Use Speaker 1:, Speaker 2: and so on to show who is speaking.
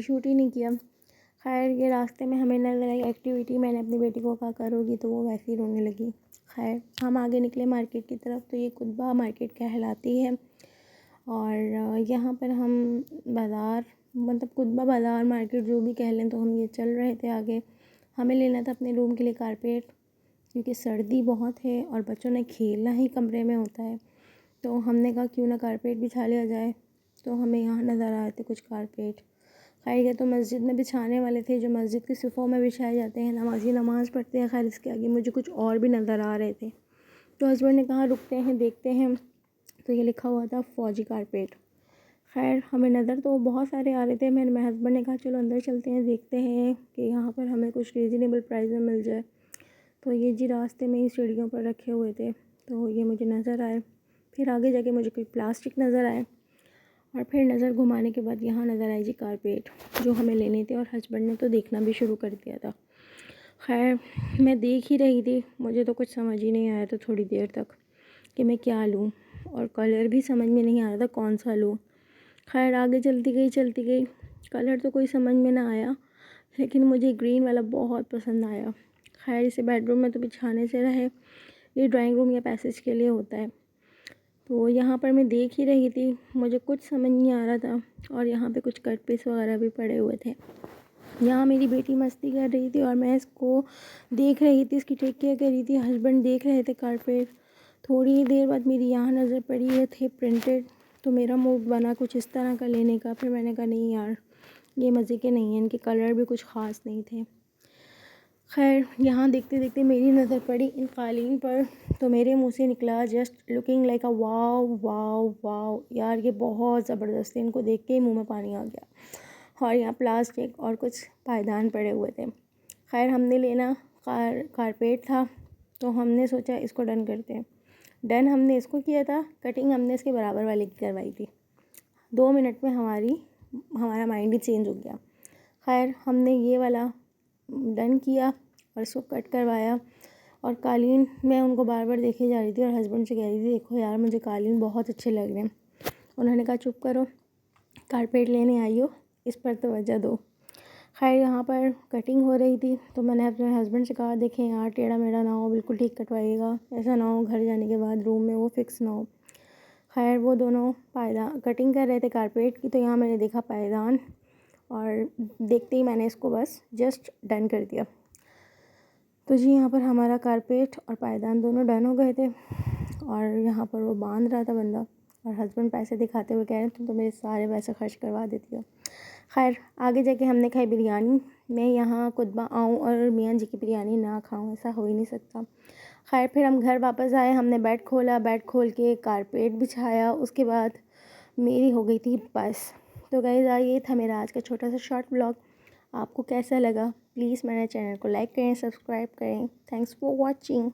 Speaker 1: मैंने शूट ही नहीं किया। खैर ये रास्ते में हमें नज़र आई एक्टिविटी, मैंने अपनी बेटी को कहा करोगी, तो वो वैसे ही रोने लगी। खैर हम आगे निकले मार्केट की तरफ, तो ये कुतबा मार्केट कहलाती है। और यहाँ पर हम बाज़ार, मतलब कुतबा बाज़ार मार्केट जो भी कह लें, तो हम ये चल रहे थे आगे। हमें लेना था अपने रूम के लिए कारपेट, क्योंकि सर्दी बहुत है और बच्चों ने खेलना ही कमरे में होता है। तो हमने कहा क्यों ना कारपेट बिछा लिया जाए। तो हमें यहाँ नज़र आए थे कुछ कारपेट। खैर ये तो मस्जिद में बिछाने वाले थे, जो मस्जिद के सिफ़ों में बिछाए जाते हैं, नमाजी नमाज़ पढ़ते हैं। खैर इसके आगे मुझे कुछ और भी नज़र आ रहे थे, तो हस्बैंड ने कहा रुकते हैं देखते हैं। तो ये लिखा हुआ था फ़ौजी कारपेट। खैर हमें नज़र तो बहुत सारे आ रहे थे। मेरे हस्बैंड ने कहा चलो अंदर चलते हैं, देखते हैं कि यहाँ पर हमें कुछ रीज़नेबल प्राइस में मिल जाए। तो ये जी रास्ते में ही सीढ़ियों पर रखे हुए थे, तो ये मुझे नज़र आए। फिर आगे जाके मुझे कोई प्लास्टिक नज़र आए, और फिर नज़र घुमाने के बाद यहाँ नज़र आई जी कारपेट, जो हमें लेने थे। और हस्बैंड ने तो देखना भी शुरू कर दिया था। खैर मैं देख ही रही थी, मुझे तो कुछ समझ ही नहीं आया था थोड़ी देर तक कि मैं क्या लूँ, और कलर भी समझ में नहीं आ रहा था कौन सा लूँ। खैर आगे चलती गई, कलर तो कोई समझ में ना आया, लेकिन मुझे ग्रीन वाला बहुत पसंद आया। खैर इसे बेडरूम में तो बिछाने से रहे, ये ड्राइंग रूम या पैसेज के लिए होता है। तो यहाँ पर मैं देख ही रही थी, मुझे कुछ समझ नहीं आ रहा था, और यहाँ पे कुछ कट पीस वगैरह भी पड़े हुए थे। यहाँ मेरी बेटी मस्ती कर रही थी और मैं इसको देख रही थी, इसकी टेक केयर कर रही थी। हस्बैंड देख रहे थे कारपेट। थोड़ी ही देर बाद मेरी यहाँ नज़र पड़ी है थे प्रिंटेड, तो मेरा मूड बना कुछ इस तरह का लेने का। फिर मैंने कहा नहीं यार, ये मज़े के नहीं हैं, इनके कलर भी कुछ ख़ास नहीं थे। खैर यहाँ देखते देखते मेरी नज़र पड़ी इन कालीन पर, तो मेरे मुंह से निकला जस्ट लुकिंग लाइक अ वाव वाव वाव। यार ये बहुत ज़बरदस्त है, इनको देख के ही मुंह में पानी आ गया। और यहाँ प्लास्टिक और कुछ पायदान पड़े हुए थे। खैर हमने लेना कारपेट था, तो हमने सोचा इसको डन करते हैं। डन हमने इसको किया था, कटिंग हमने इसके बराबर वाले की करवाई थी। 2 मिनट में हमारा माइंड ही चेंज हो गया। खैर हमने ये वाला डन किया और इसको कट करवाया। और कालीन मैं उनको बार बार देखे जा रही थी, और हस्बैंड से कह रही थी देखो यार मुझे कालीन बहुत अच्छे लग रहे हैं। उन्होंने कहा चुप करो, कारपेट लेने आई हो, इस पर तवज्जो दो। खैर यहाँ पर कटिंग हो रही थी, तो मैंने अपने हस्बैंड से कहा देखें यार टेढ़ा मेढ़ा ना हो, बिल्कुल ठीक कटवाइएगा, ऐसा ना हो घर जाने के बाद रूम में वो फिक्स ना हो। खैर वो दोनों पायदान कटिंग कर रहे थे कारपेट की, तो यहाँ मैंने देखा पायदान, और देखते ही मैंने इसको बस जस्ट डन कर दिया। तो जी यहाँ पर हमारा कारपेट और पायदान दोनों डन हो गए थे। और यहाँ पर वो बांध रहा था बंदा, और हस्बैंड पैसे दिखाते हुए कह रहे तुम तो मेरे सारे पैसे खर्च करवा देती हो। खैर आगे जाके हमने खाई बिरयानी। मैं यहाँ कुतबा आऊँ और मियाँ जी की बिरयानी ना खाऊँ, ऐसा हो ही नहीं सकता। खैर फिर हम घर वापस आए, हमने बेड खोला, बेड खोल के कारपेट बिछाया, उसके बाद मेरी हो गई थी बस। तो गाइस ये था मेरा आज का छोटा सा शॉर्ट व्लॉग। आपको कैसा लगा प्लीज़ मेरे चैनल को लाइक करें, सब्सक्राइब करें। Thanks for watching.